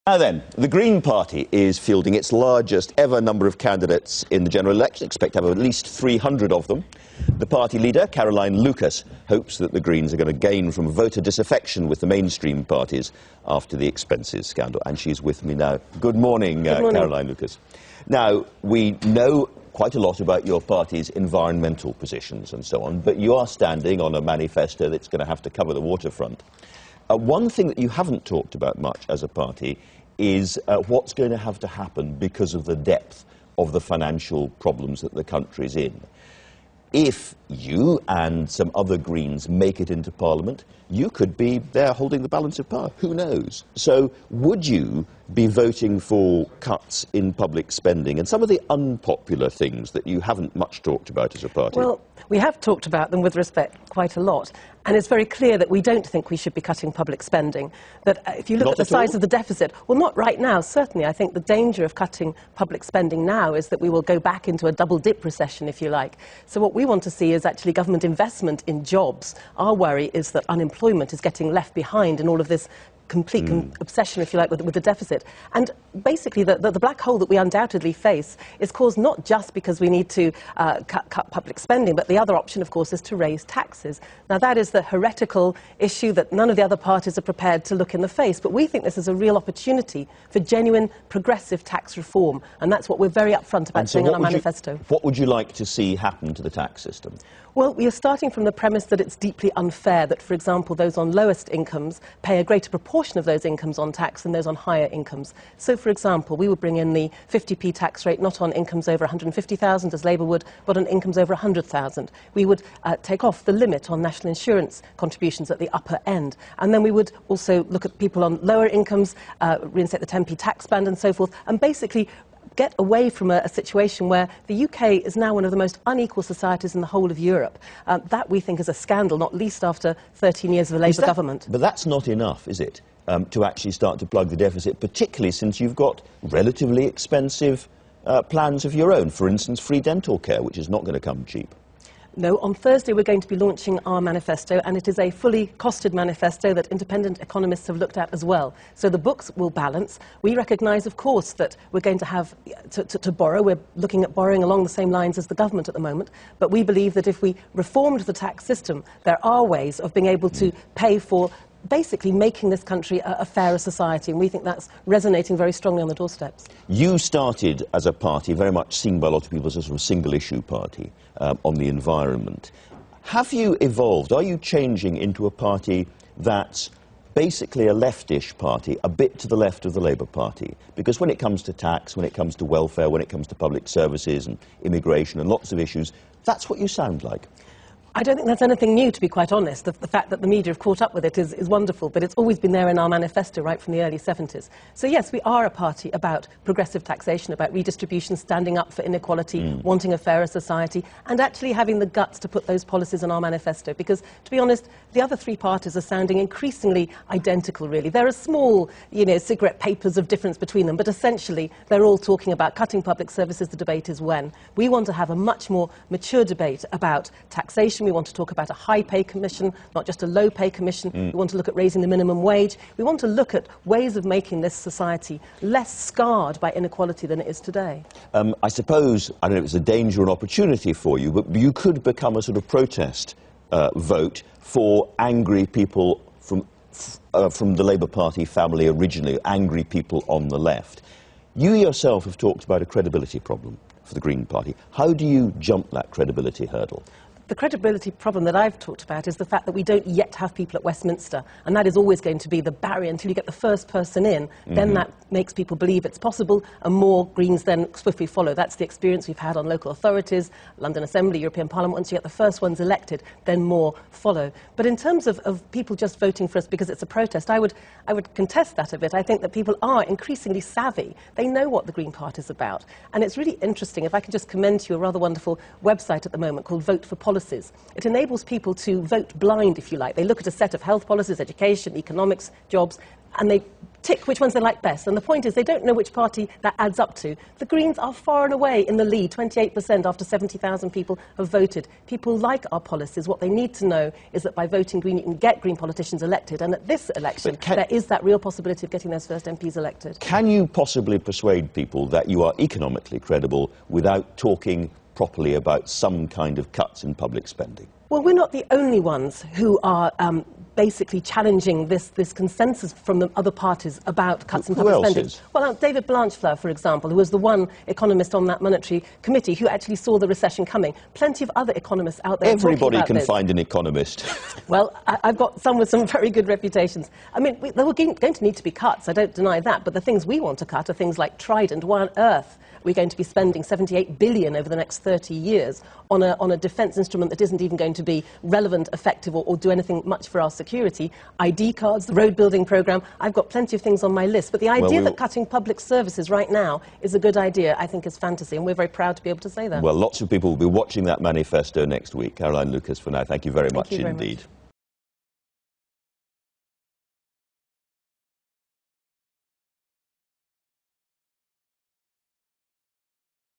Now then, the Green Party is fielding its largest ever number of candidates in the general election. Expect to have at least 300 of them. The party leader, Caroline Lucas, hopes that the Greens are going to gain from voter disaffection with the mainstream parties after the expenses scandal. And she's with me now. Good morning, Caroline Lucas. Now, we know quite a lot about your party's environmental positions and so on, but you are standing on a manifesto that's going to have to cover the waterfront. One thing that you haven't talked about much as a party is what's going to have to happen because of the depth of the financial problems that the country's in. If you and some other Greens make it into Parliament, you could be there holding the balance of power. Who knows? So would you be voting for cuts in public spending and some of the unpopular things that you haven't much talked about as a party? Well, we have talked about them with respect quite a lot. And it's very clear that we don't think we should be cutting public spending. That if you look at the size of the deficit, well, not right now, certainly. I think the danger of cutting public spending now is that we will go back into a double-dip recession, if you like. So what we want to see is actually government investment in jobs. Our worry is that unemployment is getting left behind in all of this complete obsession, if you like, with the deficit. And basically, the black hole that we undoubtedly face is caused not just because we need to cut public spending, but the other option, of course, is to raise taxes. Now, that is the heretical issue that none of the other parties are prepared to look in the face. But we think this is a real opportunity for genuine progressive tax reform. And that's what we're very upfront about saying in our manifesto. What would you like to see happen to the tax system? Well, we are starting from the premise that it's deeply unfair that, for example, those on lowest incomes pay a greater proportion of those incomes on tax than those on higher incomes. So, for example, we would bring in the 50p tax rate not on incomes over 150,000, as Labour would, but on incomes over 100,000. We would take off the limit on national insurance contributions at the upper end. And then we would also look at people on lower incomes, reinstate the 10p tax band and so forth, and basically get away from a situation where the UK is now one of the most unequal societies in the whole of Europe. That, we think, is a scandal, not least after 13 years of a Labour government. But that's not enough, is it, to actually start to plug the deficit, particularly since you've got relatively expensive plans of your own, for instance, free dental care, which is not going to come cheap. No, on Thursday we're going to be launching our manifesto, and it is a fully costed manifesto that independent economists have looked at as well. So the books will balance. We recognise, of course, that we're going to have to borrow. We're looking at borrowing along the same lines as the government at the moment. But we believe that if we reformed the tax system, there are ways of being able to pay for basically making this country a fairer society, and we think that's resonating very strongly on the doorsteps. You started as a party very much seen by a lot of people as a sort of single-issue party on the environment. Have you evolved? Are you changing into a party that's basically a leftish party, a bit to the left of the Labour Party? Because when it comes to tax, when it comes to welfare, when it comes to public services and immigration and lots of issues, that's what you sound like. I don't think that's anything new, to be quite honest. The fact that the media have caught up with it is wonderful, but it's always been there in our manifesto right from the early 70s. So yes, we are a party about progressive taxation, about redistribution, standing up for inequality, wanting a fairer society, and actually having the guts to put those policies in our manifesto. Because, to be honest, the other three parties are sounding increasingly identical, really. There are small, cigarette papers of difference between them, but essentially they're all talking about cutting public services. The debate is when. We want to have a much more mature debate about taxation. We want to talk about a high pay commission, not just a low pay commission. We want to look at raising the minimum wage. We want to look at ways of making this society less scarred by inequality than it is today. I suppose, I don't know if it's a danger or an opportunity for you, but you could become a sort of protest vote for angry people from the Labour Party family originally, angry people on the left. You yourself have talked about a credibility problem for the Green Party. How do you jump that credibility hurdle? The credibility problem that I've talked about is the fact that we don't yet have people at Westminster, and that is always going to be the barrier until you get the first person in. Then that makes people believe it's possible, and more Greens then swiftly follow. That's the experience we've had on local authorities, London Assembly, European Parliament. Once you get the first ones elected, then more follow. But in terms of people just voting for us because it's a protest, I would contest that a bit. I think that people are increasingly savvy. They know what the Green Party is about. And it's really interesting. If I could just commend to you a rather wonderful website at the moment called Vote for Policy. policies. It enables people to vote blind, if you like. They look at a set of health policies, education, economics, jobs, and they tick which ones they like best. And the point is, they don't know which party that adds up to. The Greens are far and away in the lead, 28% after 70,000 people have voted. People like our policies. What they need to know is that by voting Green, you can get Green politicians elected. And at this election, there is that real possibility of getting those first MPs elected. Can you possibly persuade people that you are economically credible without talking properly about some kind of cuts in public spending? Well, we're not the only ones who are basically challenging this consensus from the other parties about cuts in public spending. Is? Well, David Marr.flv, for example, who was the one economist on that monetary committee who actually saw the recession coming. Plenty of other economists out there Everybody talking about can find an economist. Well, I've got some with some very good reputations. I mean, there were going to need to be cuts, I don't deny that, but the things we want to cut are things like Trident. Why on earth are we going to be spending £78 billion over the next 30 years on a defence instrument that isn't even going to be relevant, effective, or do anything much for our security? ID cards, the road building programme, I've got plenty of things on my list. But the idea that cutting public services right now is a good idea, I think, is fantasy, and we're very proud to be able to say that. Well, lots of people will be watching that manifesto next week. Caroline Lucas, for now, thank you very much indeed.